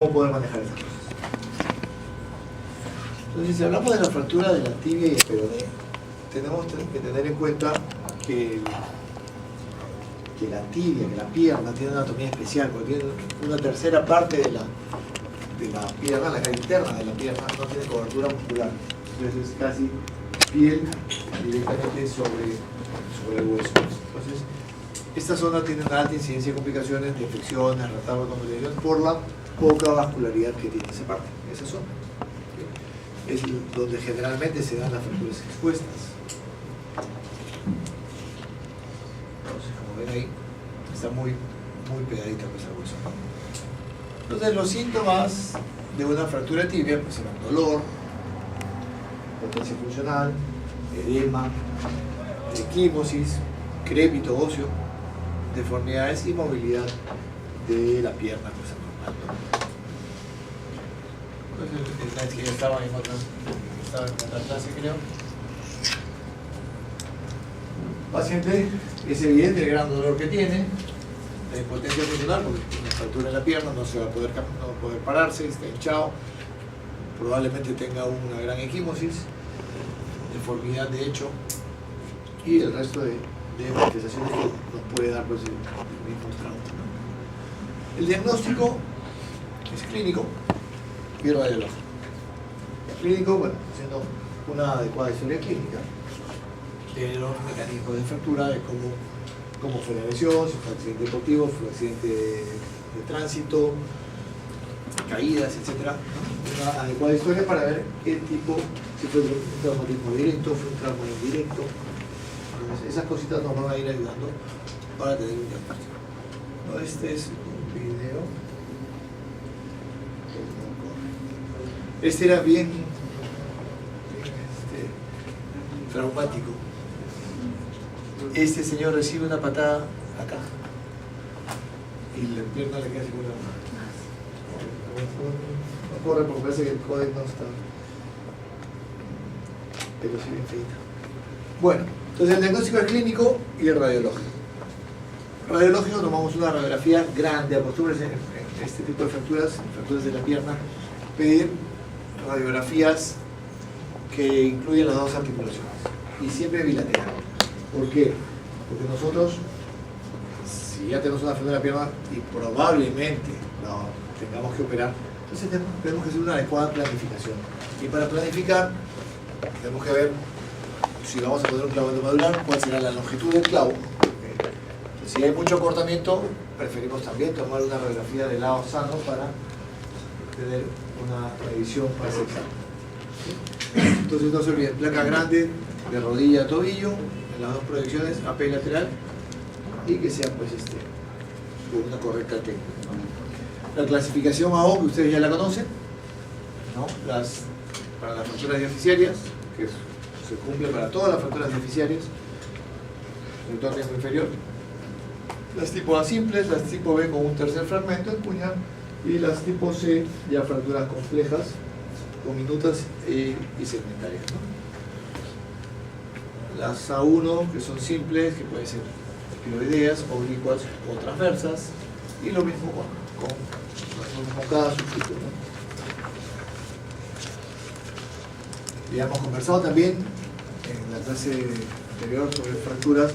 cómo poder manejar esas cosas. Entonces, si hablamos de la fractura de la tibia y el peroné, tenemos que tener en cuenta que la tibia, que la pierna, tiene una anatomía especial, porque tiene una tercera parte de la pierna, la cara interna de la pierna, no tiene cobertura muscular. Entonces es casi piel directamente sobre el hueso. Entonces, esta zona tiene una alta incidencia de complicaciones, de infecciones, retardo de convalecencia por la poca vascularidad que tiene esa parte, esa zona. Es donde generalmente se dan las fracturas expuestas. Entonces, como ven ahí, está muy pegadita pues al hueso. Entonces, los síntomas de una fractura de tibia pues serán dolor, potencia funcional, edema, equimosis, crépito óseo, deformidades y movilidad de la pierna pues anormal. Entonces, que ya estaba en otra clase, creo. Paciente, es evidente el gran dolor que tiene, la impotencia funcional, porque tiene una fractura en la pierna, no se va a poder, pararse, está hinchado, probablemente tenga una gran equimosis, deformidad de hecho, y el resto de manifestaciones que nos puede dar pues, el mismo trauma, ¿no? El diagnóstico es clínico y radiológico. Clínico, bueno, haciendo una adecuada historia clínica de los mecanismos de fractura, de cómo fue la lesión, si fue accidente deportivo, fue accidente de tránsito, caídas, etc. Una adecuada historia para ver qué tipo, si fue un traumatismo directo, fue un trauma indirecto. Entonces, esas cositas nos van a ir ayudando para tener un diagnóstico. ¿No? Este es un video. Este era bien traumático. Este señor recibe una patada acá y la pierna le queda así una. No corre porque parece que el código no está, pero sí bien feita. Bueno, entonces el diagnóstico es clínico y el radiológico. Radiológico, tomamos una radiografía grande, acostúmbrense en este tipo de fracturas de la pierna, pedir radiografías que incluyen las dos articulaciones y siempre bilateral. ¿Por qué? Porque nosotros, si ya tenemos una fractura de la pierna y probablemente tengamos que operar, entonces tenemos que hacer una adecuada planificación. Y para planificar, tenemos que ver si vamos a poner un clavo endomedular, cuál será la longitud del clavo. Si hay mucho acortamiento, preferimos también tomar una radiografía de lado sano para tener una revisión para ese examen. Entonces no se olviden, placa grande de rodilla a tobillo, en las dos proyecciones, AP y lateral, y que sea pues con una correcta técnica. La clasificación AO, que ustedes ya la conocen, ¿no? Para las fracturas diaficiarias, que se cumple para todas las fracturas diaficiarias, el torneo inferior. Las tipo A simples, las tipo B con un tercer fragmento en puñal, y las tipo C ya fracturas complejas, minutas y segmentarias, ¿no? Las A1 que son simples, que pueden ser espiroideas, oblicuas o transversas, y lo mismo con cada subtipo, ¿no? Ya hemos conversado también en la clase anterior sobre fracturas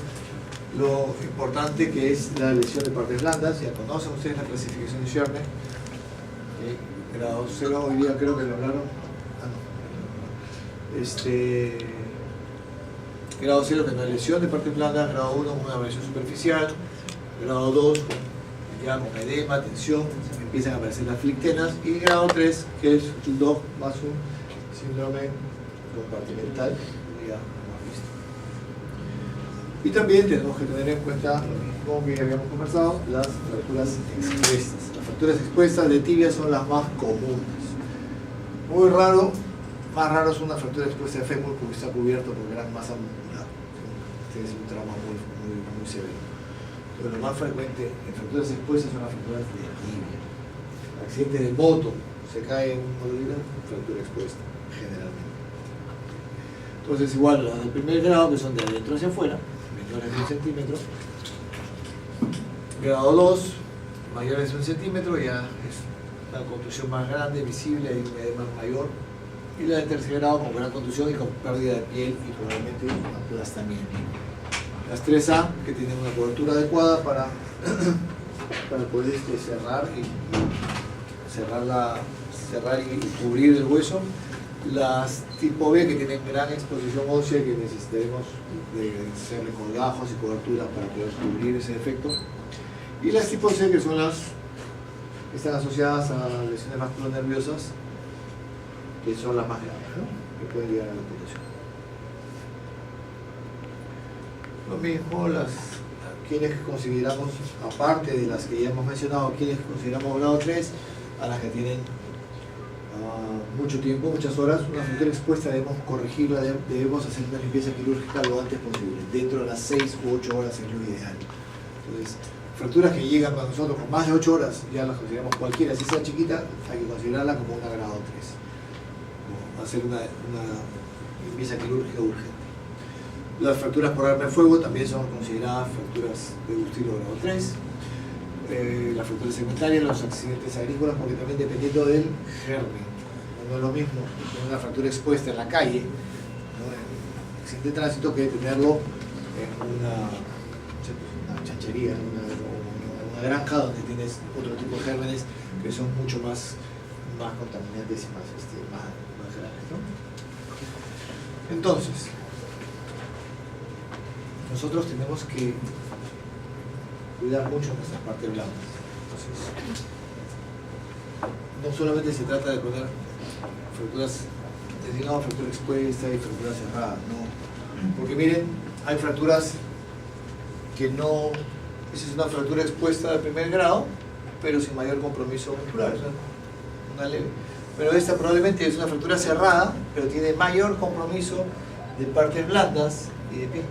lo importante que es la lesión de partes blandas. Ya conocen ustedes la clasificación de Scherne, grado 0, hoy día creo que lo hablaron. Grado 0 que no hay lesión de partes blandas, grado 1 una abrasión superficial, grado 2 ya con edema, tensión, empiezan a aparecer las flictenas, y grado 3 que es el 2 más un síndrome compartimental, ya hemos visto. Y también tenemos que tener en cuenta lo mismo que habíamos conversado, las fracturas expuestas. Las fracturas expuestas de tibia son las más comunes. Muy raro, más raro es una fractura expuesta de fémur porque está cubierto por gran masa muscular. Este es un trauma muy severo. Pero lo más frecuente en fracturas expuestas son las fracturas de tibia. Accidente de moto, se cae en un motor, fractura expuesta, generalmente. Entonces igual las del primer grado, que son de adentro hacia afuera, menores de 1 centímetro. Grado 2, mayores de 1 centímetro, ya es una contusión más grande, visible, hay un edema mayor, y la de tercer grado con gran contusión y con pérdida de piel y probablemente un aplastamiento. Las 3A, que tienen una cobertura adecuada para poder cerrar y cubrir el hueso. Las tipo B, que tienen gran exposición ósea, que necesitaremos de hacerle colgajos y coberturas para poder cubrir ese defecto. Y las tipo C, que son las que están asociadas a lesiones vasculonerviosas, que son las más graves, ¿no? Que pueden llegar a la amputación. Lo mismo, quienes consideramos, aparte de las que ya hemos mencionado, quienes consideramos grado 3, a las que tienen mucho tiempo, muchas horas, una fractura expuesta debemos corregirla, debemos hacer una limpieza quirúrgica lo antes posible, dentro de las 6 u 8 horas es lo ideal. Entonces, fracturas que llegan a nosotros con más de 8 horas, ya las consideramos cualquiera, si sea chiquita, hay que considerarla como una grado 3. O hacer una limpieza quirúrgica urgente. Las fracturas por arma de fuego también son consideradas fracturas de un estilo grado 3. Las fracturas segmentarias, los accidentes agrícolas, porque también dependiendo del germen, no es lo mismo una fractura expuesta en la calle, ¿no? En accidente de tránsito, que tenerlo en una chanchería, una granja donde tienes otro tipo de gérmenes que son mucho más contaminantes y más grandes, ¿no? Entonces, nosotros tenemos que cuidar mucho nuestras partes blandas. Entonces, no solamente se trata de poner fracturas, digamos, fractura expuesta y fractura cerrada, no. Porque miren, hay fracturas que no, esa es una fractura expuesta de primer grado, pero sin mayor compromiso muscular, una leve. Pero esta probablemente es una fractura cerrada, pero tiene mayor compromiso de partes blandas y de piel.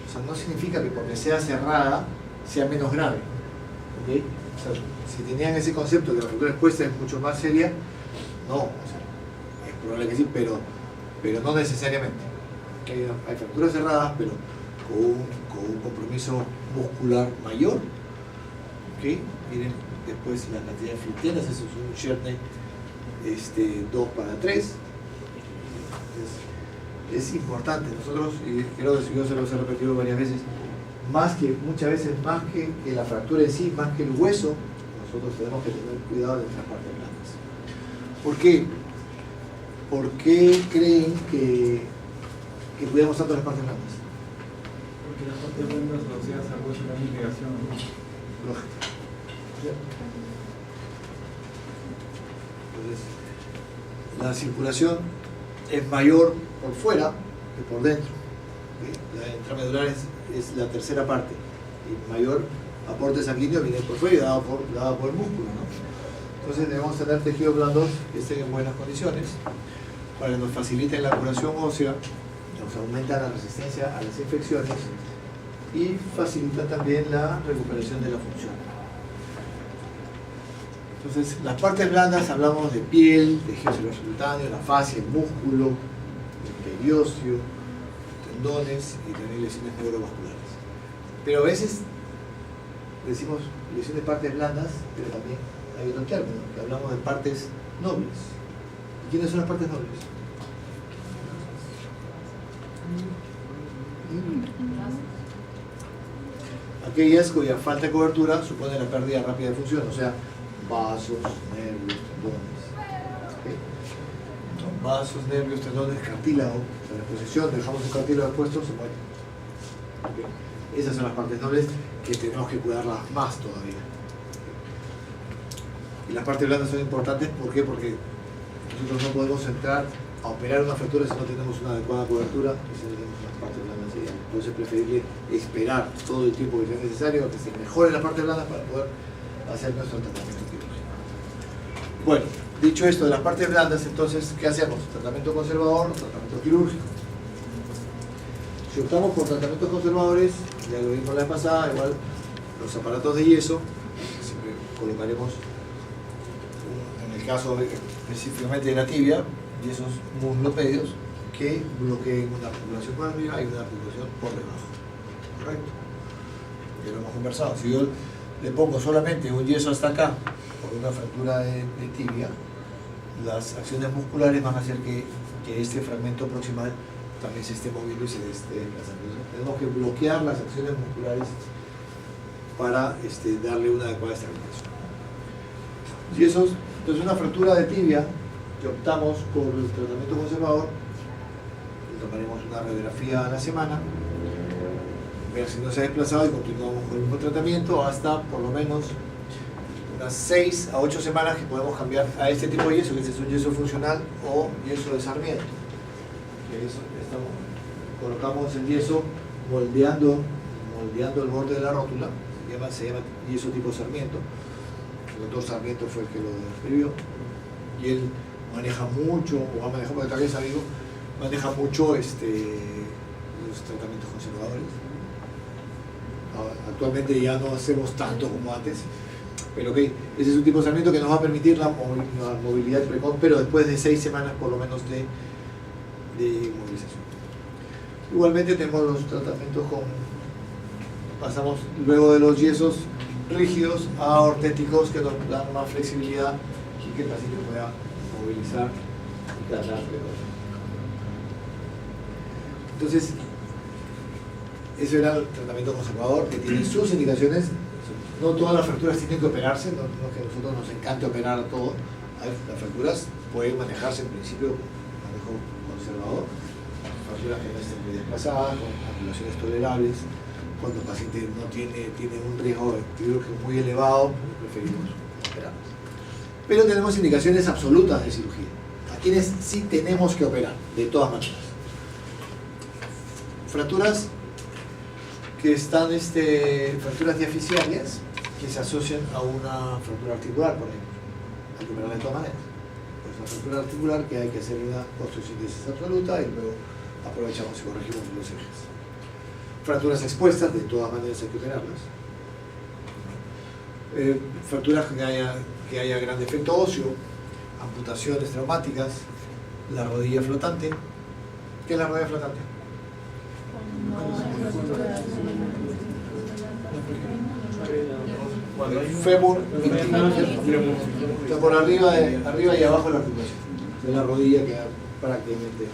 O sea, no significa que porque sea cerrada sea menos grave, ¿okay? O sea, si tenían ese concepto de que la fractura expuesta es mucho más seria, no, o sea, es probable que sí, pero no necesariamente. Hay fracturas cerradas, pero con un compromiso muscular mayor, ¿okay? Miren después la cantidad de frictenas, eso es un Scherner 2:3. Es importante, nosotros, y creo que yo se los he repetido varias veces, muchas veces más que la fractura en sí, más que el hueso, nosotros tenemos que tener cuidado de nuestras partes blandas. ¿Por qué? ¿Por qué creen que cuidamos tanto las partes blandas? Porque las partes blandas asociadas al hueso de migración. Lógico. Entonces, la circulación es mayor por fuera que por dentro. La intramedular es la tercera parte, y mayor aporte sanguíneo viene por fuera y dado por el músculo, ¿no? Entonces debemos tener tejidos blandos que estén en buenas condiciones para que nos faciliten la curación ósea, nos aumentan la resistencia a las infecciones y facilitan también la recuperación de la función. Entonces, las partes blandas hablamos de piel, tejido celular subcutáneo, la fascia, el músculo, el periósteo, tendones y también lesiones neurovasculares. Pero a veces decimos lesiones de partes blandas, pero también hay otro término, que hablamos de partes nobles. ¿Y quiénes son las partes nobles? Aquellas cuya falta de cobertura supone la pérdida rápida de función, o sea, vasos, nervios, tendones. ¿Okay? Vasos, nervios, tendones, cartílago. En la exposición dejamos el cartílago expuesto, se muere. ¿Okay? Esas son las partes nobles que tenemos que cuidarlas más todavía. Y las partes blandas son importantes, ¿por qué? Porque nosotros no podemos entrar a operar una fractura si no tenemos una adecuada cobertura y si no tenemos unas partes blandas. Entonces es preferible esperar todo el tiempo que sea necesario a que se mejoren las partes blandas para poder hacer nuestro tratamiento quirúrgico. Bueno, dicho esto de las partes blandas, entonces, ¿qué hacemos? ¿Tratamiento conservador o tratamiento quirúrgico? Si optamos por tratamientos conservadores, ya lo vimos la vez pasada, igual los aparatos de yeso, siempre colocaremos, en el caso específicamente de la tibia, yesos muslopedios que bloqueen una articulación por arriba y una articulación por debajo. ¿Correcto? Ya lo hemos conversado. Si yo le pongo solamente un yeso hasta acá por una fractura de tibia, las acciones musculares van a hacer que este fragmento proximal también se esté moviendo y se esté desplazando. Tenemos que bloquear las acciones musculares para darle una adecuada estabilización. Si eso, entonces una fractura de tibia que optamos por el tratamiento conservador, tomaremos una radiografía a la semana, ver si no se ha desplazado y continuamos con el mismo tratamiento hasta por lo menos unas 6 a 8 semanas que podemos cambiar a este tipo de yeso, que este es un yeso funcional o yeso de Sarmiento. Colocamos el yeso moldeando el borde de la rótula, se llama yeso tipo Sarmiento. El doctor Sarmiento fue el que lo describió y él maneja mucho, o ha manejado, porque tal vez amigo, maneja mucho los tratamientos conservadores. Actualmente ya no hacemos tanto como antes, pero ok, ese es un tipo de Sarmiento que nos va a permitir la movilidad precoz, pero después de 6 semanas por lo menos de movilización. Igualmente tenemos los tratamientos pasamos luego de los yesos rígidos a ortéticos que nos dan más flexibilidad y que el paciente pueda movilizar y tratar mejor. Entonces, eso era el tratamiento conservador que tiene sus indicaciones. No todas las fracturas tienen que operarse, no es que a nosotros nos encante operar a todo. Las fracturas pueden manejarse en principio manejo conservador, fracturas que no estén muy desplazadas, con angulaciones tolerables. Cuando el paciente no tiene un riesgo quirúrgico muy elevado, preferimos operar. Pero tenemos indicaciones absolutas de cirugía, a quienes sí tenemos que operar, de todas maneras. Fracturas que están, fracturas diaficiales que se asocian a una fractura articular, por ejemplo. Hay que operarla de todas maneras. Es una fractura articular que hay que hacer una osteosíntesis absoluta y luego aprovechamos y corregimos los ejes. Fracturas expuestas, de todas maneras hay que operarlas. Fracturas que haya gran defecto óseo, amputaciones traumáticas, la rodilla flotante. ¿Qué es la rodilla flotante? El fémur está por arriba y abajo de la articulación de la rodilla, queda prácticamente.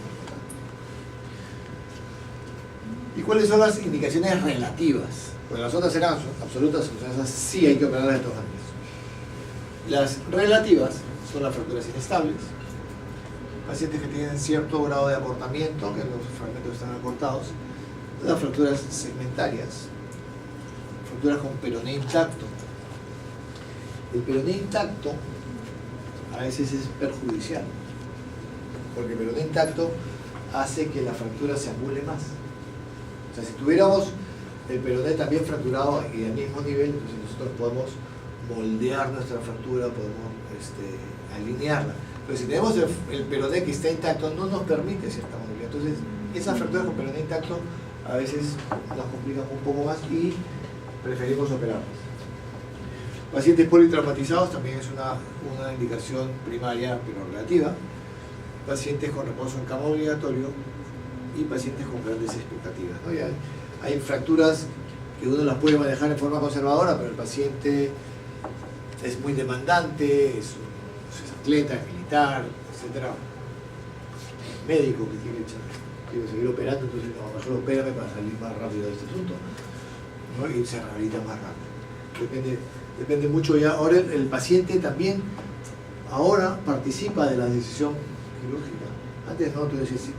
¿Y cuáles son las indicaciones relativas? Pues las otras eran absolutas, o sea, esas sí hay que operarlas de todas maneras. Las relativas son las fracturas inestables, pacientes que tienen cierto grado de acortamiento, que los fragmentos están acortados, las fracturas segmentarias, fracturas con peroné intacto. El peroné intacto a veces es perjudicial, porque el peroné intacto hace que la fractura se angule más. O sea, si tuviéramos el peroné también fracturado y al mismo nivel, entonces nosotros podemos moldear nuestra fractura, podemos alinearla. Pero si tenemos el peroné que está intacto, no nos permite cierta movilidad. Entonces, esas fracturas con peroné intacto a veces las complican un poco más y preferimos operarlas. Pacientes politraumatizados también es una indicación primaria, pero relativa. Pacientes con reposo en cama obligatorio y pacientes con grandes expectativas, ¿no? Ya hay fracturas que uno las puede manejar en forma conservadora, pero el paciente es muy demandante, es atleta, es militar, etc. Médico que quiere seguir operando, entonces no, mejor opérame para salir más rápido de este asunto, ¿no? Y se rehabilita más rápido. Depende mucho ya. Ahora el paciente también ahora participa de la decisión quirúrgica. Antes no, tú decías, sí,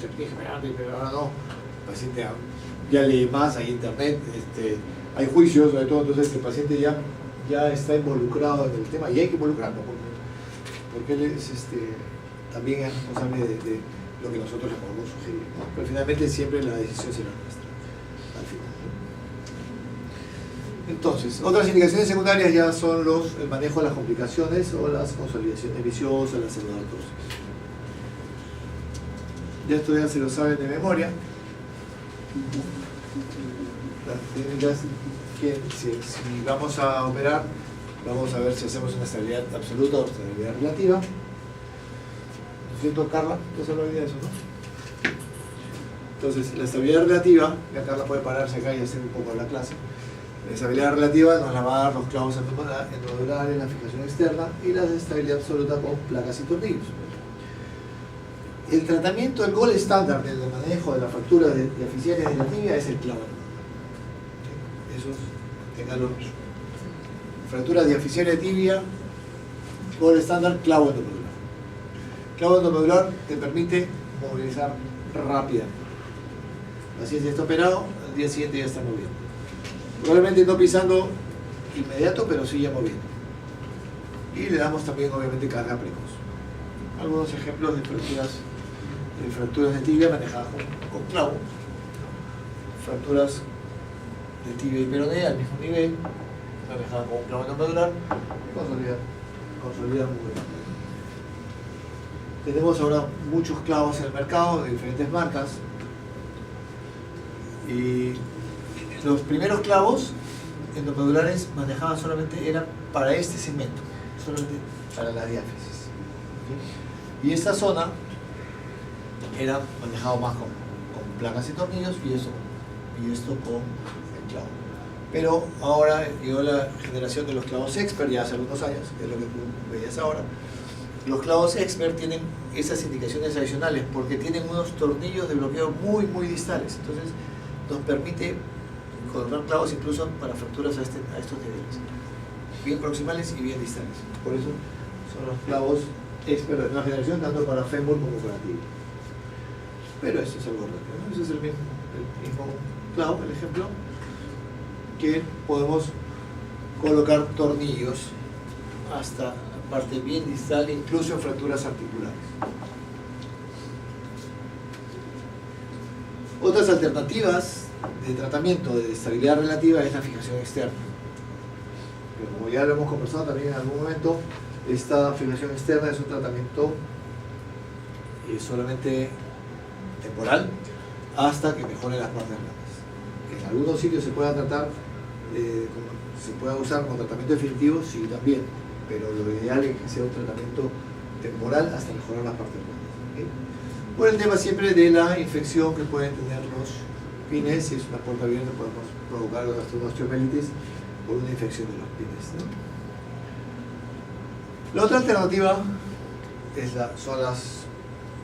pero ahora no. El paciente ya lee más, hay internet, hay juicios, sobre todo, entonces el paciente ya está involucrado en el tema y hay que involucrarlo porque él es también es responsable de lo que nosotros le podemos sugerir, ¿no? Pero finalmente siempre la decisión será nuestra al final. Entonces, otras indicaciones secundarias ya son el manejo de las complicaciones o las consolidaciones viciosas, las pseudoartrosis. Ya esto ya se lo saben de memoria. Las técnicas que si vamos a operar, vamos a ver si hacemos una estabilidad absoluta o estabilidad relativa. ¿No es cierto, Carla? ¿Tú se lo olvidas de eso, no? Entonces, la estabilidad relativa, ya Carla puede pararse acá y hacer un poco la clase. La estabilidad relativa nos la va a dar los clavos endodurales, la fijación externa, y la estabilidad absoluta con placas y tornillos. El tratamiento, el gold estándar del manejo de la fractura diaficiaria de la tibia es el clavo. Eso, tenganlo. Fractura diaficiaria de tibia, gold estándar, clavo endomedular. Clavo endomedular te permite movilizar rápidamente. El paciente está operado, al día siguiente ya está moviendo. Probablemente no pisando inmediato, pero sí ya moviendo. Y le damos también, obviamente, carga precoz. Algunos ejemplos de fracturas de tibia manejadas con clavo. Fracturas de tibia y peroné al mismo nivel, manejadas con un clavo endomedular y consolidan muy bien. Tenemos ahora muchos clavos en el mercado de diferentes marcas. Y los primeros clavos endomedulares manejaban solamente, eran para este segmento, solamente para la diáfisis. ¿Sí? Y esta zona era manejado más con placas y tornillos y esto con el clavo. Pero ahora llegó la generación de los clavos expert, ya hace algunos años, que es lo que tú veías ahora. Los clavos expert tienen esas indicaciones adicionales porque tienen unos tornillos de bloqueo muy, muy distales. Entonces nos permite colocar clavos incluso para fracturas a estos niveles, bien proximales y bien distales. Por eso son los clavos expert de nueva generación, tanto para fémur como para tibia. Pero esto es algo rápido, ¿no? Ese es el mismo clavo, el ejemplo, que podemos colocar tornillos hasta la parte bien distal, incluso en fracturas articulares. Otras alternativas de tratamiento de estabilidad relativa es la fijación externa. Pero como ya lo hemos conversado también en algún momento, esta fijación externa es un tratamiento solamente temporal hasta que mejoren las partes blandas. En algunos sitios se pueda tratar, se pueda usar como tratamiento definitivo, sí también, pero lo ideal es que sea un tratamiento temporal hasta mejorar las partes blandas. ¿Okay? Por el tema siempre de la infección que pueden tener los pines, si es una puerta abierta podemos provocar una osteomelitis por una infección de los pines, ¿no? La otra alternativa son las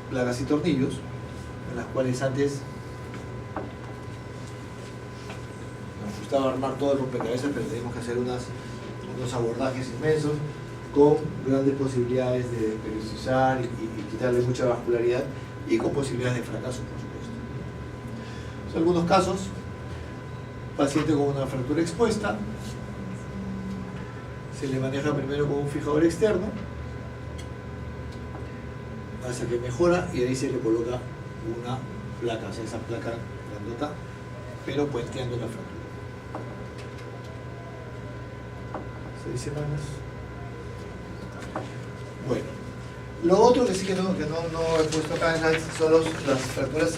placas y tornillos, en las cuales antes nos gustaba armar todo el rompecabezas, pero tenemos que hacer unos abordajes inmensos con grandes posibilidades de periodizar y quitarle mucha vascularidad y con posibilidades de fracaso, por supuesto. En algunos casos, paciente con una fractura expuesta, se le maneja primero con un fijador externo hasta que mejora y ahí se le coloca una placa, o sea, esa placa grandota, pero puenteando la fractura. 6 semanas. Bueno, lo otro que sí que no he puesto acá son las fracturas,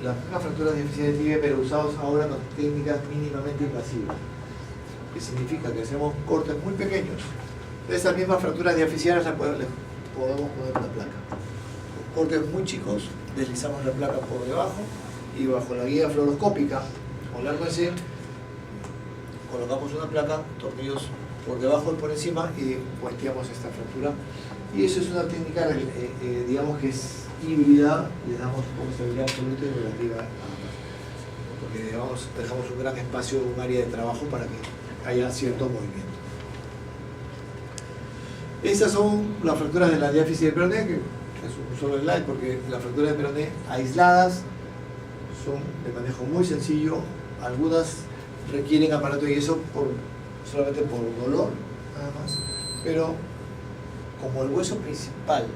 las mismas fracturas diaficiarias de tibia, pero usados ahora con técnicas mínimamente invasivas. Que significa que hacemos cortes muy pequeños. De esas mismas fracturas diaficiarias podemos poner una placa. Con cortes muy chicos, deslizamos la placa por debajo y bajo la guía fluoroscópica con largo C colocamos una placa, tornillos por debajo y por encima y puenteamos esta fractura. Y eso es una técnica, digamos que es híbrida, le damos como estabilidad absoluta y relativa a ambas. Porque digamos, dejamos un gran espacio, un área de trabajo para que haya cierto movimiento. Estas son las fracturas de la diáfisis de peroné, que es un solo slide porque las fracturas de peroné aisladas son de manejo muy sencillo, algunas requieren aparato de yeso solamente por dolor, nada más, pero como el hueso principal,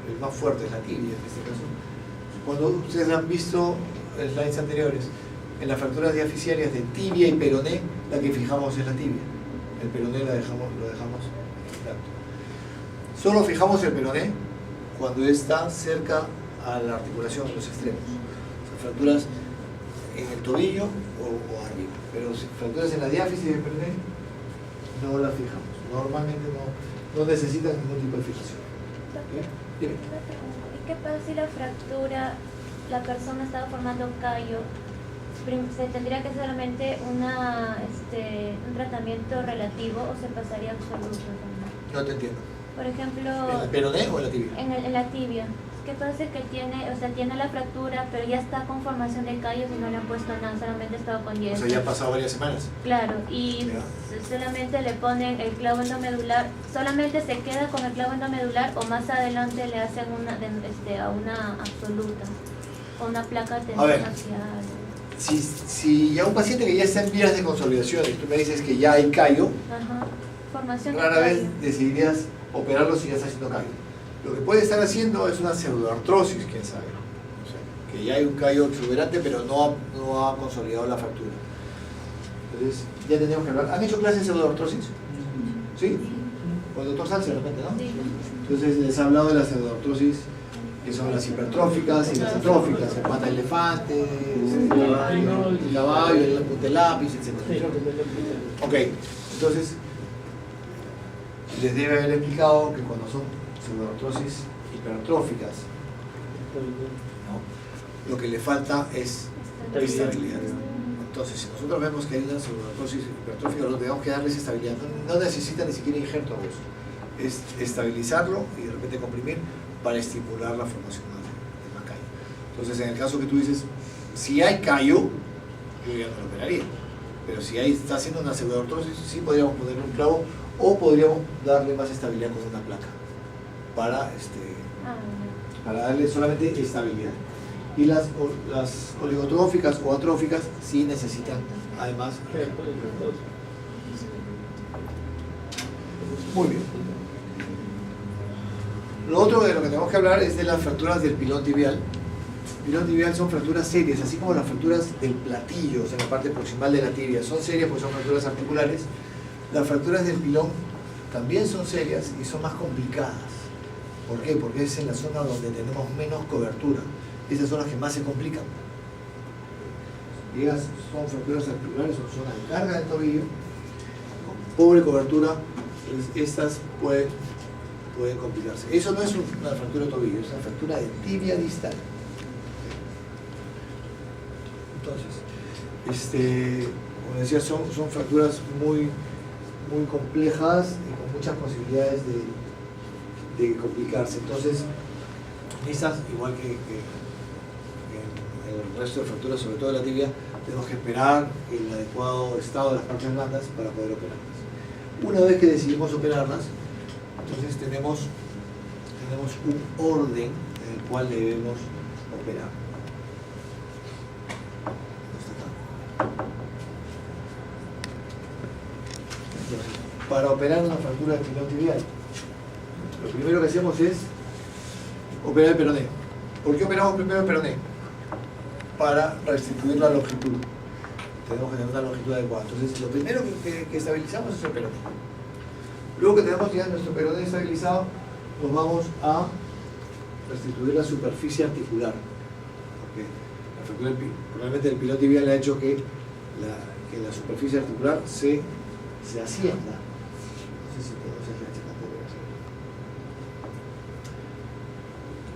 el más fuerte es la tibia en este caso, cuando ustedes han visto slides anteriores, en las fracturas diaficiarias de tibia y peroné, la que fijamos es la tibia, el peroné lo dejamos intacto. Solo fijamos el peroné cuando está cerca a la articulación, en los extremos, o sea, fracturas en el tobillo o arriba, pero fracturas en la diáfisis del peroné no las fijamos, normalmente no necesitan ningún tipo de fijación. Dime. ¿Y qué pasa si la fractura, la persona estaba formando callo ¿Se tendría que solamente un tratamiento relativo o se pasaría absoluto también? No te entiendo. Por ejemplo, ¿En el peroné o en la tibia? en la tibia. ¿Qué pasa? Que tiene la fractura, pero ya está con formación de callos y no le han puesto nada, solamente estaba con yeso. O sea, ya han pasado varias semanas. Claro, y Ya. solamente le ponen el clavo endomedular, solamente se queda con el clavo endomedular o más adelante le hacen a una absoluta, o una placa A ver. tensiofacial. Si ya un paciente que ya está en vías de consolidación y tú me dices que ya hay callo, Ajá. Formación de rara vez callo. decidirías operarlo si ya está haciendo callo. Lo que puede estar haciendo es una pseudoartrosis, quién sabe. O sea, que ya hay un callo exuberante, pero no ha consolidado la fractura. Entonces, ya tenemos que hablar. ¿Han hecho clases de pseudoartrosis? ¿Sí? Con el doctor Salce, de repente, ¿no? Sí. Entonces, les he hablado de las pseudoartrosis, que son las hipertróficas y las atróficas, el pata de elefante, el caballo, el puntelápiz, etc. Ok, entonces, les debe haber explicado que cuando son pseudoartrosis hipertróficas, ¿no? Lo que le falta es estabilidad. Entonces, si nosotros vemos que hay una pseudoartrosis hipertrófica, lo que tenemos que darles estabilidad. No necesita ni siquiera injerto a vos. Es estabilizarlo y de repente comprimir para estimular la formación de más callo. Entonces, en el caso que tú dices, si hay callo, yo ya no lo operaría. Pero si ahí está haciendo una pseudoartrosis, sí podríamos ponerle un clavo o podríamos darle más estabilidad con una placa para darle solamente estabilidad. Y las oligotróficas o atróficas sí necesitan además. Muy bien. Lo otro de lo que tenemos que hablar es de las fracturas del pilón tibial. El pilón tibial son fracturas serias, así como las fracturas del platillo, o sea, la parte proximal de la tibia. Son serias porque son fracturas articulares. Las fracturas del pilón también son serias y son más complicadas. ¿Por qué? Porque es en la zona donde tenemos menos cobertura. Esas son las que más se complican. Ellas son fracturas articulares, son zona de carga del tobillo, con pobre cobertura, estas pueden complicarse. Eso no es una fractura de tobillo, es una fractura de tibia distal. Entonces, como decía, son fracturas muy complejas y con muchas posibilidades de complicarse. Entonces, esas, igual que el resto de fracturas, sobre todo de la tibia, tenemos que esperar el adecuado estado de las partes blandas para poder operarlas. Una vez que decidimos operarlas, entonces tenemos un orden en el cual debemos operar. Entonces, para operar una fractura del pilón tibial, lo primero que hacemos es operar el peroné. ¿Por qué operamos primero el peroné? Para restituir la longitud. Tenemos que tener una longitud adecuada. Entonces, lo primero que estabilizamos es el peroné. Luego que tenemos ya nuestro peroné estabilizado, nos vamos a restituir la superficie articular. Porque la fractura probablemente el pilón tibial ha hecho que la superficie articular se ascienda. No sé si podemos hacer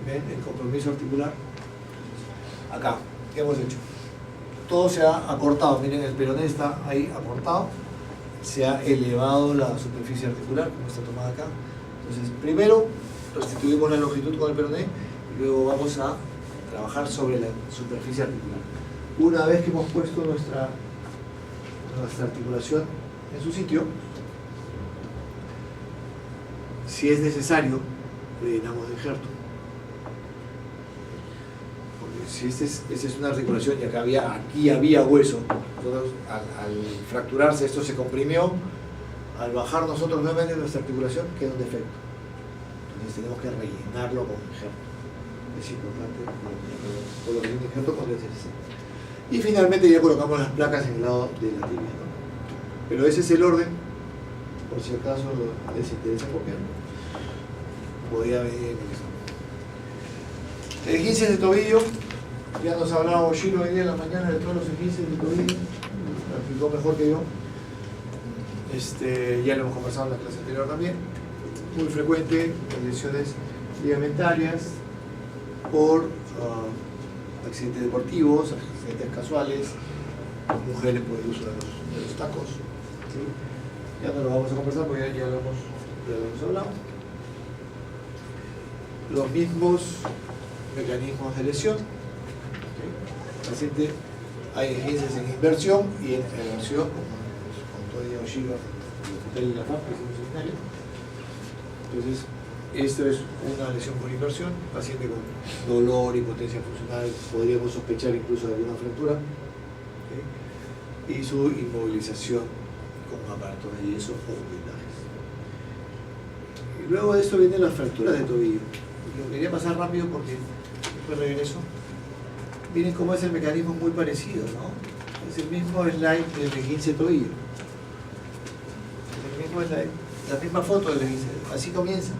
la ¿ven? El compromiso articular. Acá, ¿qué hemos hecho? Todo se ha acortado. Miren, el peroné está ahí acortado. Se ha elevado la superficie articular, como está tomada acá. Entonces, primero restituimos la longitud con el peroné y luego vamos a trabajar sobre la superficie articular. Una vez que hemos puesto nuestra articulación en su sitio, si es necesario, le llenamos de injerto. Porque si esta es una articulación y aquí había hueso, nosotros, al fracturarse esto se comprimió, al bajar nosotros nuevamente nuestra articulación queda un defecto. Entonces tenemos que rellenarlo con injerto. Es importante colocar un injerto cuando es necesario. Y finalmente ya colocamos las placas en el lado de la tibia, ¿no? Pero ese es el orden, por si acaso les interesa copiar. Podría venir en el examen. Esguinces de tobillo, ya nos hablaba Oshiro hoy día en la mañana de todos los esguinces de tobillo, lo explicó mejor que yo. Ya lo hemos conversado en la clase anterior también. Muy frecuente en lesiones ligamentarias por accidentes deportivos, accidentes casuales, mujeres por el uso de los tacos. ¿Sí? Ya no lo vamos a conversar porque ya lo hemos hablado. Los mismos mecanismos de lesión. ¿Sí? El paciente, hay esguinces en inversión y en reversión, como todavía Oshiba, el hospital de la FAP, que es un seminario. Entonces, esto es una lesión por inversión, paciente con dolor, impotencia funcional, podríamos sospechar incluso de alguna fractura, ¿sí? Y su inmovilización con aparatos de yeso o vendajes. Y luego de esto vienen las fracturas de tobillo. Lo quería pasar rápido porque después regreso. Miren cómo es el mecanismo muy parecido, ¿no? Es el mismo slide del esguince de tobillo. Es el mismo slide, la misma foto del esguince, así comienza.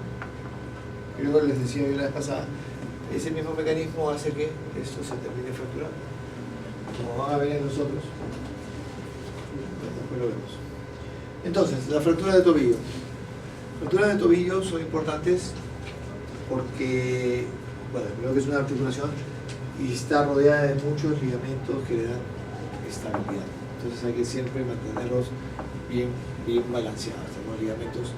Y luego les decía yo la vez pasada, ese mismo mecanismo hace que esto se termine fracturando, como van a ver en los otros. Después lo vemos. Entonces, la fractura de tobillo. Fracturas de tobillo son importantes porque, bueno, primero que es una articulación y está rodeada de muchos ligamentos que le dan estabilidad. Entonces hay que siempre mantenerlos bien balanceados, los ligamentos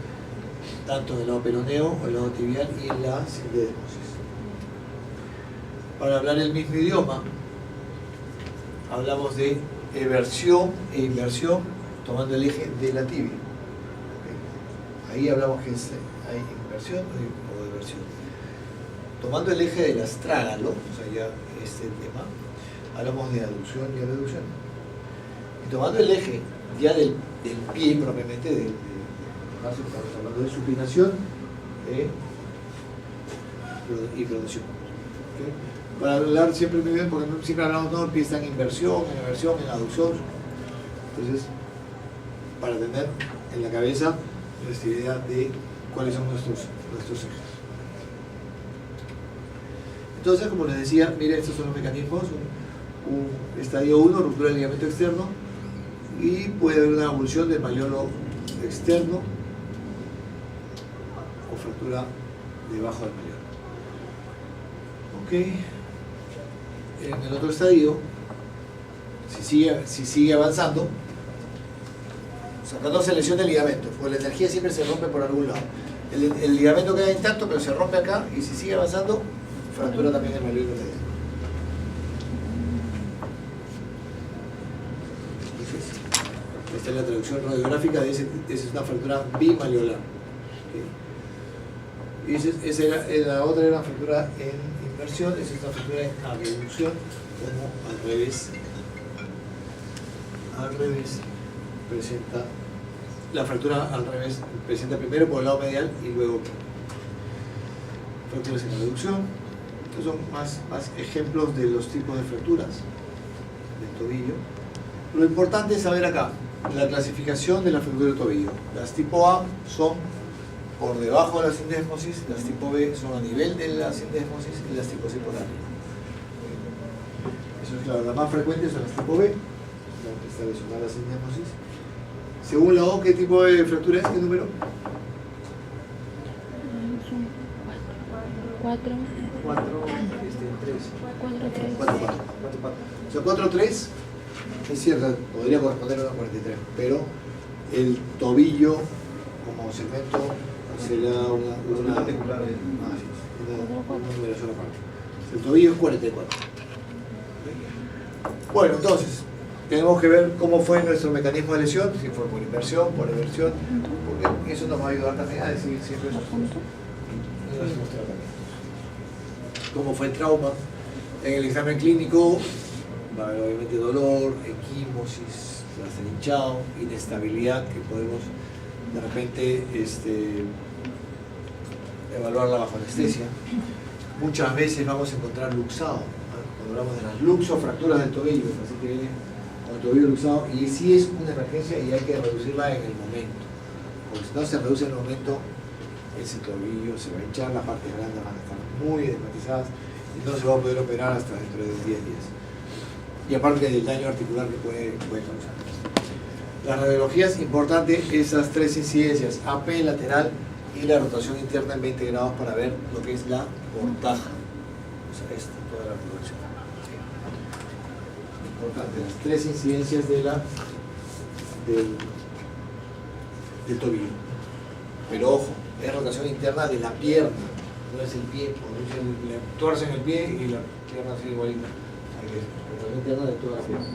tanto en el lado peroneo, el lado tibial y en la sindesmosis. Para hablar el mismo idioma, hablamos de eversión e inversión tomando el eje de la tibia. Ahí hablamos que hay inversión o eversión. Tomando el eje del astrágalo, o sea, ya este tema, hablamos de aducción y abducción. Y tomando el eje ya del pie propiamente, estamos hablando de supinación y producción. ¿Okay? Para hablar siempre muy bien, porque siempre hablamos, no, el pie está en inversión, en aducción. Entonces, para tener en la cabeza esta idea de cuáles son nuestros ejes. Entonces, como les decía, miren, estos son los mecanismos. Un estadio 1, ruptura del ligamento externo, y puede haber una avulsión del malleolo externo o fractura debajo del malleolo. Ok. En el otro estadio, si sigue avanzando, sacándose lesión del ligamento, porque la energía siempre se rompe por algún lado. El ligamento queda intacto, pero se rompe acá, y si sigue avanzando, fractura también el malleolo externo. Esta es la traducción radiográfica de esa es una fractura bimalleolar. ¿Okay? Y la otra era una fractura en inversión, esa es una fractura en abducción, como al revés. Al revés presenta, la fractura al revés presenta primero por el lado medial y luego fracturas en abducción. Estos son más ejemplos de los tipos de fracturas del tobillo. Lo importante es saber acá la clasificación de la fractura del tobillo. Las tipo A son por debajo de la sindesmosis, las tipo B son a nivel de la sindesmosis y las tipo C por arriba. Eso es claro, las más frecuentes son las tipo B, donde está lesionada la sindesmosis. Según la O, ¿qué tipo de fractura es? ¿Qué número? Son 4. 4, 3. 4. O sea, 4-3 es cierto, podría corresponder a una 43, pero el tobillo como segmento se le da una numeración aparte. El tobillo es 44. Bueno, entonces, tenemos que ver cómo fue nuestro mecanismo de lesión, si fue por inversión, por eversión, porque eso nos va a ayudar también a decidir siempre nuestros tratamientos. Cómo fue el trauma. En el examen clínico va a haber obviamente dolor, equimosis, placer hinchado, inestabilidad que podemos de repente evaluarla bajo anestesia. Muchas veces vamos a encontrar luxado, ¿no? Cuando hablamos de las luxofracturas del tobillo, el paciente viene con el tobillo luxado y sí es una emergencia y hay que reducirla en el momento, porque si no se reduce en el momento, ese tobillo se va a hinchar, las partes grandes van a estar muy edematizadas y no se va a poder operar hasta dentro de 10 días. Y aparte del daño articular que puede causar. Las radiologías, importante, esas tres incidencias, AP lateral y la rotación interna en 20 grados para ver lo que es la mortaja. O sea, toda la articulación. importante, las 3 incidencias del tobillo. Pero ojo, es rotación interna de la pierna, no es el pie, porque le tuercen el pie y la pierna sigue igualita. Hay que rotación interna de toda la pierna.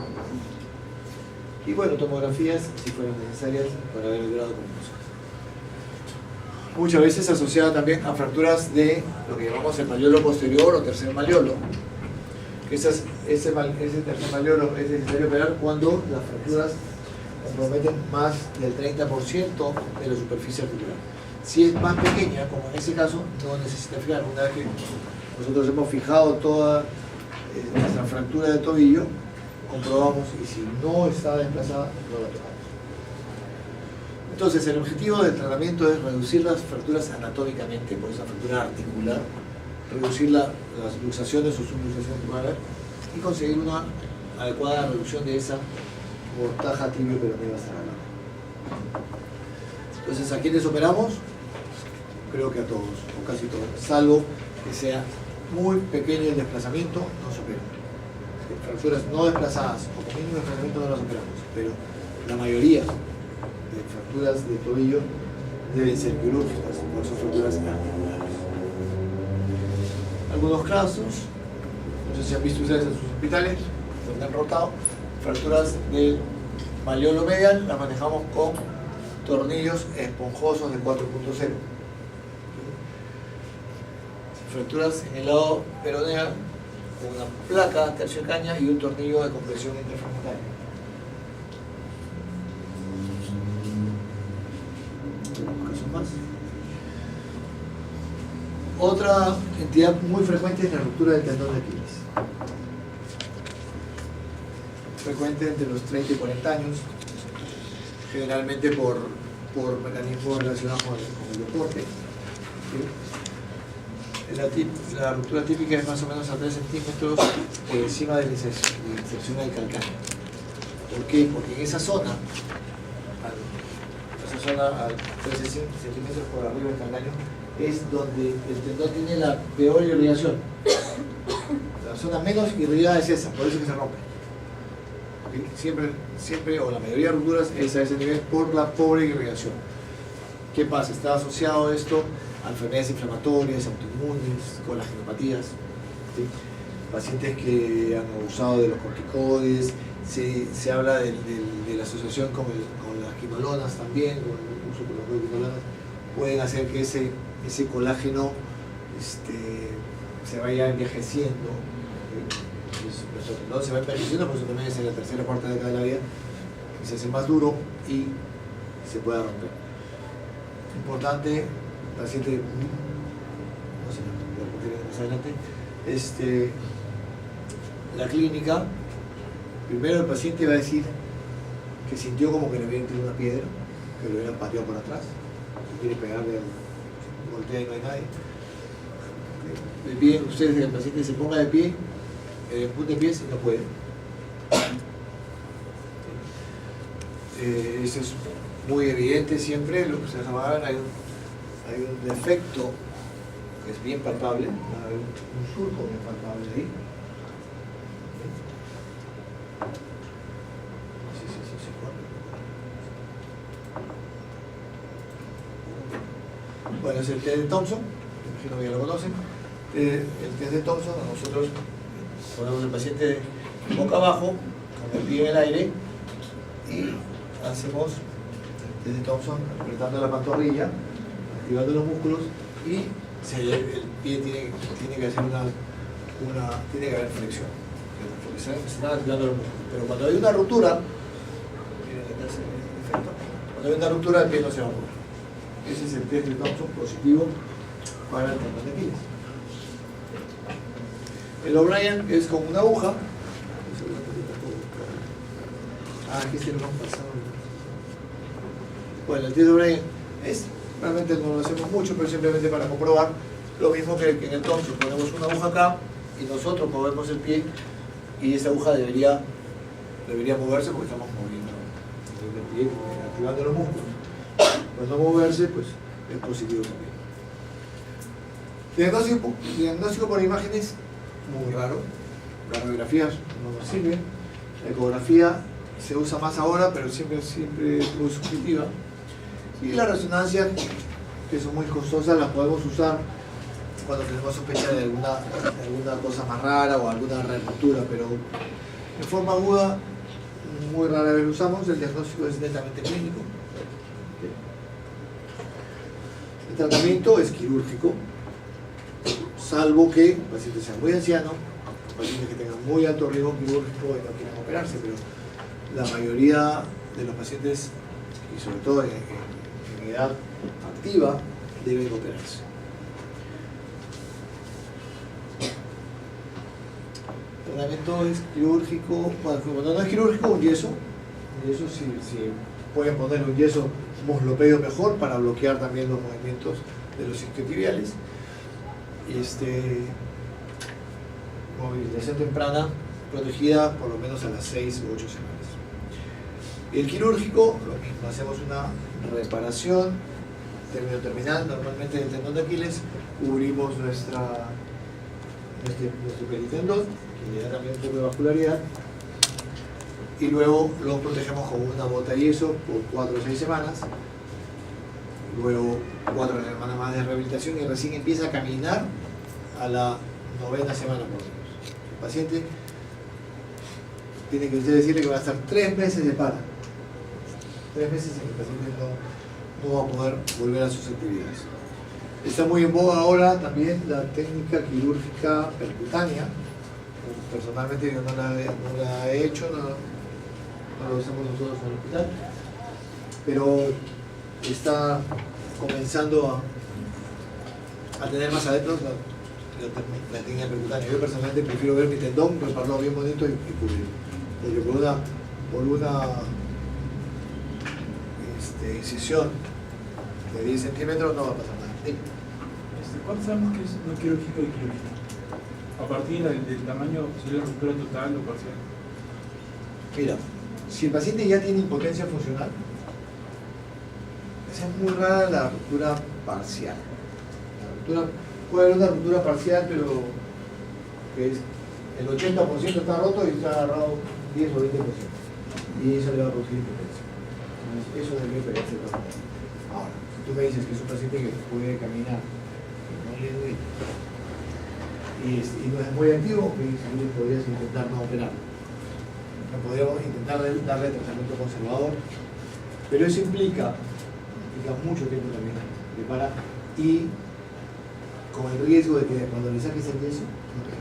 Y bueno, tomografías si fueran necesarias para ver el grado de conmoción. Muchas veces asociada también a fracturas de lo que llamamos el malleolo posterior o tercer malleolo. Ese tercer malleolo es necesario operar cuando las fracturas comprometen más del 30% de la superficie articular. Si es más pequeña, como en ese caso, no necesita fijar. Una vez que nosotros hemos fijado toda nuestra fractura de tobillo, comprobamos y si no está desplazada, no la tocamos. Entonces, el objetivo del tratamiento es reducir las fracturas anatómicamente, por esa fractura articular, reducir las luxaciones o subluxaciones que va a haber y conseguir una adecuada reducción de esa mortaja tibio-peronea basal. Entonces, ¿a quiénes operamos? Creo que a todos, o casi todos, salvo que sea muy pequeño el desplazamiento, no se opera. Fracturas no desplazadas o con mínimo desplazamiento no las operamos, pero la mayoría de fracturas de tobillo deben ser quirúrgicas, porque son fracturas articulares. Algunos casos, no sé si han visto ustedes en sus hospitales, donde han rotado, fracturas del malleolo medial, las manejamos con tornillos esponjosos de 4.0. Fracturas en el lado peroneal, con una placa terciocaña y un tornillo de compresión interfrontal. Más. Otra entidad muy frecuente es la ruptura del tendón de Aquiles. Frecuente entre los 30 y 40 años, generalmente por mecanismos relacionados con el deporte. ¿Sí? La ruptura típica es más o menos a 3 centímetros por encima de la inserción del calcáneo. ¿Por qué? Porque en esa zona, a 13 centímetros por arriba del calcáneo, es donde el tendón tiene la peor irrigación. La zona menos irrigada es esa, por eso que se rompe. Siempre, o la mayoría de rupturas es a ese nivel por la pobre irrigación. ¿Qué pasa? Está asociado esto a enfermedades inflamatorias, autoinmunes, colagenopatías, ¿sí? Pacientes que han abusado de los corticoides, se habla de la asociación con las quinolonas también, con el uso de quinolonas, pueden hacer que ese colágeno se vaya envejeciendo. Nuestro tendón se va envejeciendo, por eso también es en la tercera cuarta década de la vida, que se hace más duro y se puede romper. Importante, paciente, no sé, más adelante, la clínica, primero el paciente va a decir que sintió como que le habían tirado una piedra, que lo hubieran pateado por atrás, que quiere pegarle, voltea y no hay nadie. Le piden ustedes que el paciente se ponga de pie, punte de pies y no puede. Eso es muy evidente siempre, lo que ustedes llaman, hay un defecto que es bien palpable, hay un surco bien palpable ahí. Bueno, es el test de Thompson, me imagino que ya lo conocen. El test de Thompson, nosotros ponemos al paciente boca abajo, con el pie en el aire, y hacemos el test de Thompson apretando la pantorrilla, activando los músculos, y el pie tiene que hacer tiene que haber flexión, porque se están activando los músculos. Pero cuando hay una ruptura, miren acá se ve el efecto, cuando hay una ruptura el pie no se va a mover. Ese es el test de Thompson positivo para el tendón de Aquiles. El O'Brien es con una aguja. Aquí se lo hemos pasado. Bueno, el test de O'Brien realmente no lo hacemos mucho, pero simplemente para comprobar lo mismo que en el Thompson. Ponemos una aguja acá y nosotros movemos el pie y esa aguja debería moverse porque estamos moviendo el pie, activando los músculos. Pues no moverse, pues es positivo también. Diagnóstico por imágenes, muy raro. Las radiografías no nos sirven. La ecografía se usa más ahora, pero siempre es muy subjetiva. Y la resonancia, que son muy costosas, las podemos usar cuando tenemos sospecha de alguna cosa más rara o alguna ruptura, pero en forma aguda muy rara vez lo usamos. El diagnóstico es netamente clínico. El tratamiento es quirúrgico, salvo que el paciente sea muy anciano, pacientes que tengan muy alto riesgo quirúrgico y no quieran operarse, pero la mayoría de los pacientes, y sobre todo en edad activa, deben operarse. El tratamiento es quirúrgico, bueno, cuando no es quirúrgico, un yeso. Un yeso, si pueden poner un yeso muslopedio mejor para bloquear también los movimientos de los isquiotibiales. Movilización temprana protegida por lo menos a las 6 u 8 semanas. El quirúrgico, lo mismo, hacemos una reparación término terminal, normalmente del tendón de Aquiles, cubrimos nuestro peritendón, que le da también un poco de vascularidad, y luego lo protegemos con una bota de yeso por 4 o 6 semanas, luego 4 semanas más de rehabilitación y recién empieza a caminar a la 9ª semana por lo menos. El paciente tiene que usted decirle que va a estar 3 meses de para. 3 meses en que el paciente no va a poder volver a sus actividades. Está muy en boga ahora también la técnica quirúrgica percutánea. Personalmente yo no la he hecho, no lo hacemos nosotros en el hospital, pero está comenzando a tener más adeptos la técnica percutánea. Yo personalmente prefiero ver mi tendón, prepararlo bien bonito y cubrirlo, porque por una incisión de 10 centímetros no va a pasar nada. ¿Cuánto sabemos que es no quirúrgico y quirúrgico? A partir del tamaño, ¿sería ruptura total o parcial? Mira, si el paciente ya tiene impotencia funcional, esa es muy rara la ruptura parcial. Puede haber una ruptura parcial, pero que es el 80% está roto y está agarrado 10 o 20%. Y eso le va a producir impotencia. Eso es mi experiencia. Ahora, si tú me dices que es un paciente que puede caminar, y no es muy activo, podrías intentar no operar. Podríamos intentar darle tratamiento conservador, pero eso implica mucho tiempo también de para, y con el riesgo de que cuando le saques el yeso, no quede.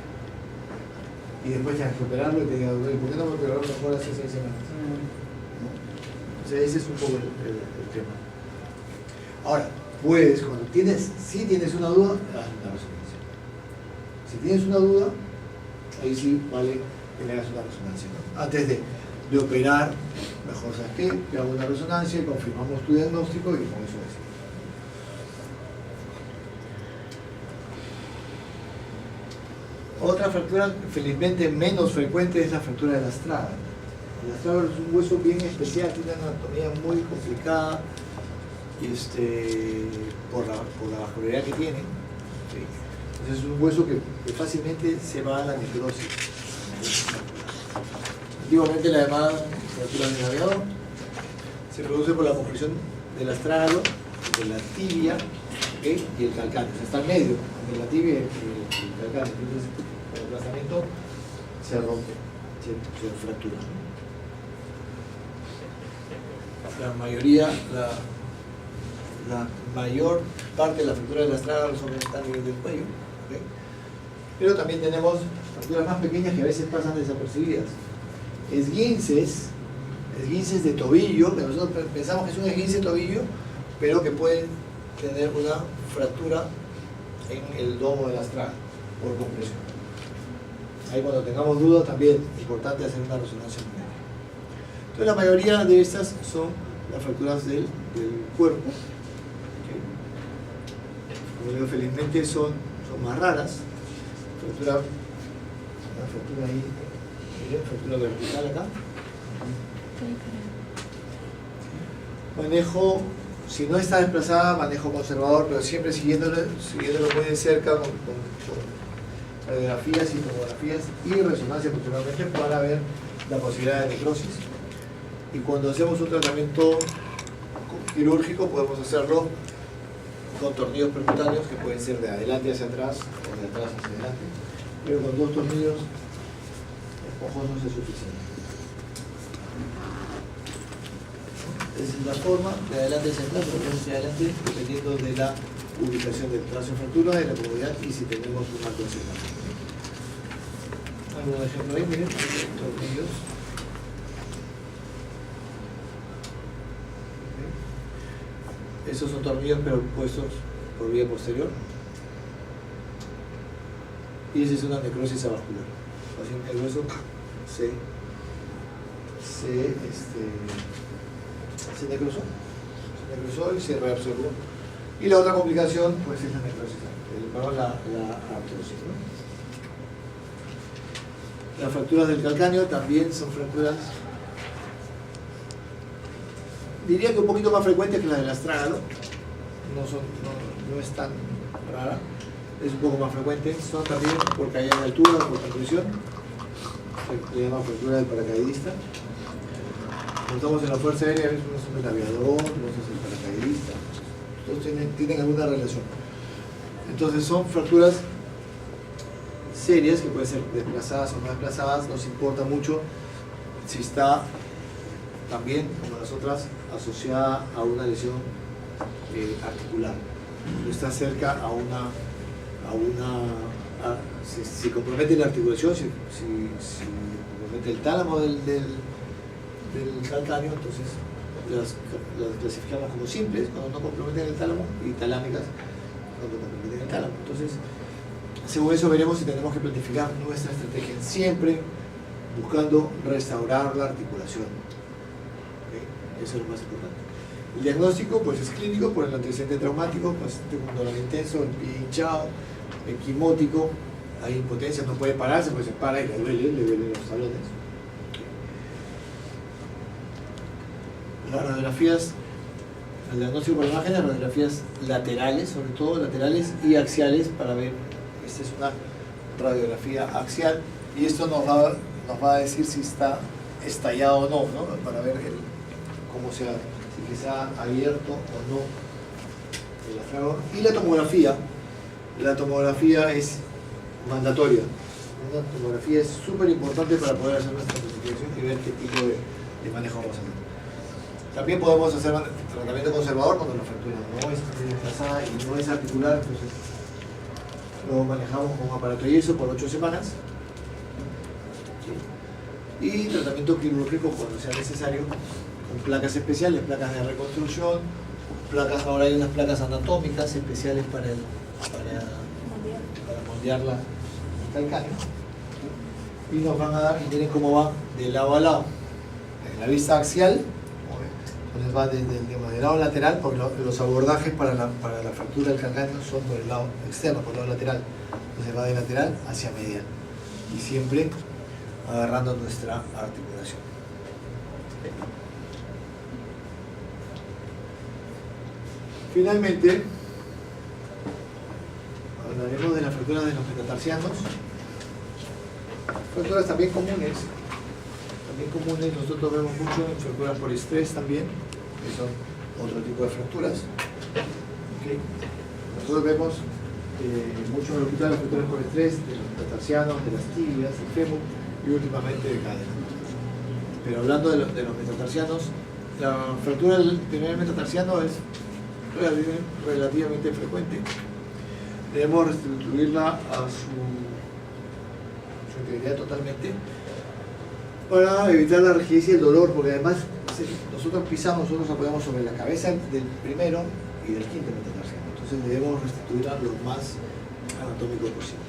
Y después tengas que operarlo y te diga, ¿por qué no me operaron mejor hace 6 semanas? ¿No? O sea, ese es un poco el tema. Ahora, puedes, si tienes una duda, haz una resonancia. Si tienes una duda, ahí sí vale que le hagas una resonancia, ¿no? Antes de operar, mejor sabes qué, te hago una resonancia y confirmamos tu diagnóstico y con eso decimos. Otra fractura, felizmente menos frecuente, es la fractura del astrágalo. El astrágalo es un hueso bien especial, tiene una anatomía muy complicada por la vascularidad que tiene. ¿Sí? Entonces es un hueso que fácilmente se va a la necrosis. Antiguamente la llamada fractura del navegador se produce por la compresión del astrágalo, de la tibia, ¿okay? Y el calcáneo. O sea, está en medio entre la tibia y el calcáneo. Entonces el desplazamiento se rompe, se fractura. La mayor parte de la fractura del astrágalo está a nivel del cuello, ¿okay? Pero también tenemos fracturas más pequeñas que a veces pasan desapercibidas. Esguinces de tobillo, que nosotros pensamos que es un esguince de tobillo, pero que pueden tener una fractura en el domo del astrágalo por compresión. Ahí cuando tengamos dudas también es importante hacer una resonancia magnética. Entonces la mayoría de estas son las fracturas del cuerpo. ¿Okay? Como digo, felizmente son más raras. Una fractura ahí, miren, fractura vertical acá. Manejo, si no está desplazada, manejo conservador, pero siempre siguiéndolo muy de cerca con radiografías y tomografías y resonancia posteriormente para ver la posibilidad de necrosis. Y cuando hacemos un tratamiento quirúrgico podemos hacerlo con tornillos percutáneos que pueden ser de adelante hacia atrás o de atrás hacia adelante, pero con 2 tornillos esponjosos es suficiente. Esa es la forma, de adelante hacia atrás o de hacia adelante, dependiendo de la ubicación del trazo de fractura, de la comodidad y si tenemos un marco de secado. ¿Algún ejemplo ahí? Miren, tornillos. Esos son tornillos pero puestos por vía posterior. Y esa es una necrosis avascular. El paciente el hueso se necrosó y se reabsorbió. Y la otra complicación pues es la necrosis, la artrosis, ¿no? Las fracturas del calcáneo también son fracturas, diría que un poquito más frecuentes que las del astrágalo, no es tan rara, es un poco más frecuente, son también por caída de altura o por contusión, se llama fractura del paracaidista. Cuando estamos en la fuerza aérea, a veces uno es el aviador, otros es el paracaidista, todos tienen alguna relación. Entonces son fracturas serias que pueden ser desplazadas o no desplazadas, nos importa mucho si está también, como las otras, asociada a una lesión articular, está cerca si compromete la articulación, si compromete el tálamo del calcáneo, entonces las clasificamos como simples cuando no comprometen el tálamo y talámicas cuando comprometen el tálamo. Entonces, según eso veremos si tenemos que planificar nuestra estrategia, siempre buscando restaurar la articulación. ¿Okay? Eso es lo más importante. El diagnóstico pues es clínico por el antecedente traumático, paciente con dolor intenso, el pie hinchado, equimótico, hay impotencia, no puede pararse, pues se para y le duelen los talones. Las radiografías, el diagnóstico por imágenes, radiografías laterales, sobre todo laterales y axiales para ver. Esta es una radiografía axial y esto nos va a decir si está estallado o no, ¿no? Para ver cómo se hace, si está abierto o no el astrágalo. Y la tomografía es mandatoria. Una tomografía es súper importante para poder hacer nuestra planificación y ver qué tipo de manejo vamos a hacer. También podemos hacer tratamiento conservador cuando la fractura no es desplazada y no es articular, entonces lo manejamos con un aparato de yeso por 8 semanas. ¿Sí? Y tratamiento quirúrgico cuando sea necesario, con placas especiales, placas de reconstrucción, ahora hay unas placas anatómicas especiales para moldear el calcáneo. ¿Sí? Y nos van a dar, y miren cómo va de lado a lado. En la vista axial, entonces va de lado lateral, porque los abordajes para la fractura del calcáneo son por el lado externo, por el lado lateral. Entonces va de lateral hacia medial. Y siempre agarrando nuestra articulación. Finalmente, hablaremos de las fracturas de los metatarsianos. Fracturas también comunes. Nosotros vemos mucho en fracturas por estrés también, que son otro tipo de fracturas. ¿Okay? Nosotros vemos mucho en el hospital las fracturas por estrés, de los metatarsianos, de las tibias, del fémur y últimamente de cadera. Pero hablando de los metatarsianos, la fractura del primer metatarsiano es relativamente frecuente. Debemos restituirla a su integridad totalmente, para evitar la rigidez y el dolor, porque además nosotros apoyamos sobre la cabeza del primero y del quinto metatarsiano, entonces debemos restituirla lo más anatómico posible.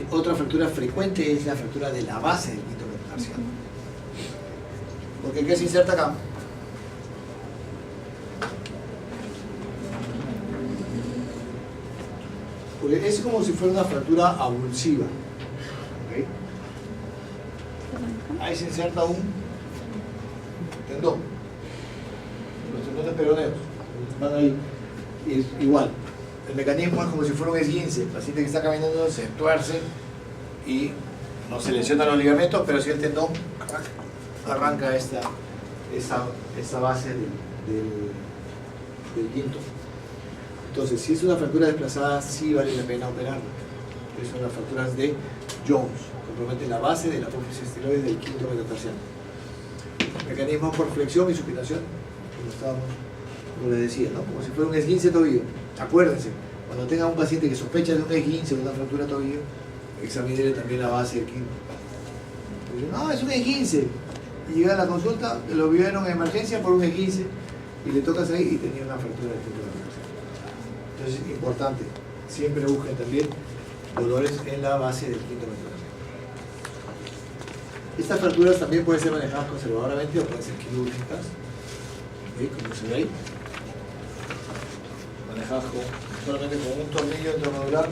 Otra fractura frecuente es la fractura de la base del quinto metatarsiano, porque ¿qué se inserta acá? Porque es como si fuera una fractura avulsiva. ¿Okay? Ahí se inserta un tendón. Los tendones peroneos van ahí. Y es igual. El mecanismo es como si fuera un esguince. El paciente que está caminando se tuerce y no se lesiona los ligamentos, pero si el tendón arranca esa base del quinto. Entonces, si es una fractura desplazada, sí vale la pena operarla. Son las fracturas de Jones, comprometen la base de la apófisis esteroide del quinto metatarsiano. Mecanismos por flexión y supinación, como les decía, ¿no? Como si fuera un esguince de tobillo. Acuérdense, cuando tenga un paciente que sospecha de un esguince o de una fractura de tobillo, examínele también la base del quinto. No, es un esguince. Y llega a la consulta, lo vieron en emergencia por un esguince y le tocas ahí y tenía una fractura del quinto metatarsiano. Entonces, importante, siempre busquen también dolores en la base del quinto metatarsiano. Estas fracturas también pueden ser manejadas conservadoramente o pueden ser quirúrgicas, ¿sí? Como se ve ahí. Manejadas solamente con un tornillo intramedular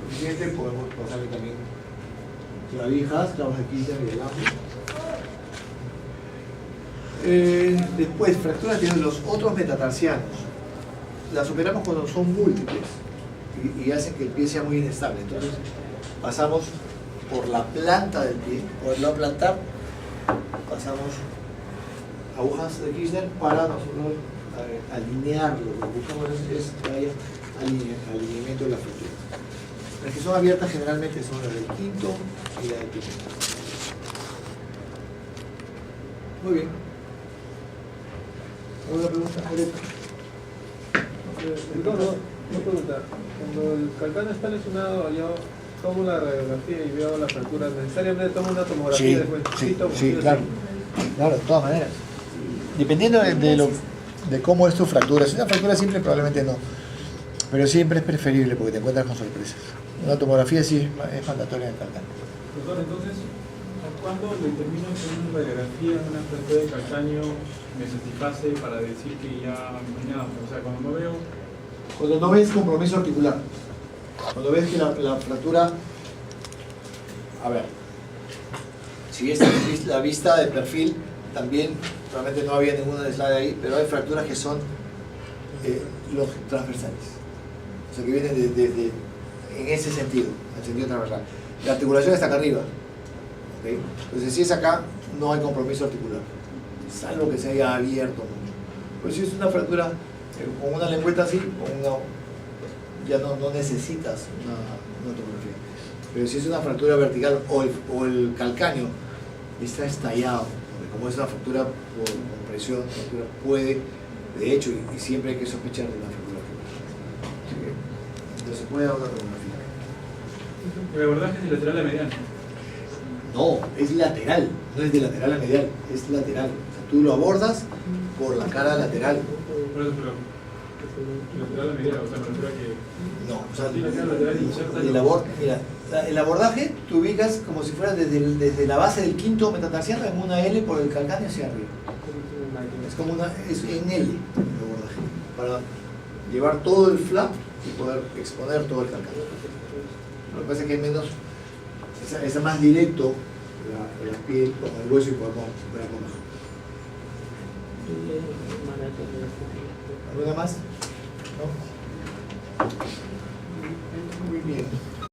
suficiente, podemos pasarle también clavijas, clavos de Kirchner y de Lamb. Después, fracturas de los otros metatarsianos. Las operamos cuando son múltiples y hacen que el pie sea muy inestable. Entonces, pasamos por la planta del pie, poderlo aplantar, pasamos agujas de Kirchner para nosotros alinearlo. Lo que buscamos es que haya alineamiento de la fractura. Las que son abiertas generalmente son las del quinto y la del primero. Muy bien. ¿Alguna pregunta, Joreta? Una pregunta. Cuando el calcáneo está lesionado, yo tomo la radiografía y veo la fractura. ¿Necesariamente tomo una tomografía después? Sí, claro. Claro, de todas maneras. Dependiendo de cómo es tu fractura. Si es una fractura simple, probablemente no. Pero siempre es preferible porque te encuentras con sorpresas. Una tomografía sí es mandatoria en el calcáneo. Doctor, entonces, ¿cuándo determino que una radiografía de una fractura de calcáneo me satisface para decir que ya mañana? O sea, cuando no veo... Cuando no ves compromiso articular. Cuando ves que la fractura... A ver. Si es la vista de perfil, también, realmente no había ninguna slide ahí, pero hay fracturas que son los transversales. O sea, que vienen en ese sentido, en el sentido transversal. La articulación está acá arriba. ¿Okay? Entonces, si es acá, no hay compromiso articular. Salvo que se haya abierto mucho. Pero si es una fractura con una lengüeta así, ya no necesitas una tomografía. Pero si es una fractura vertical o el calcáneo está estallado, porque como es una fractura por compresión, puede, de hecho, y siempre hay que sospechar de una fractura. Entonces puede dar una tomografía. La verdad es que es de lateral a medial. No, es lateral, no es de lateral a medial, es lateral. O sea, tú lo abordas por la cara lateral. Por eso, pero lateral a medial, o sea, me refiero a que... No, o sea, sí, lateral inserta mira, el abordaje te ubicas como si fuera desde la base del quinto metatarsiano en una L por el calcáneo hacia arriba. Es como es en L el abordaje, para llevar todo el flap y poder exponer todo el calcáneo. Lo que pasa es que es menos, es más directo la piel con el hueso y podemos ver algo mejor. ¿Alguna más? ¿No? Muy bien.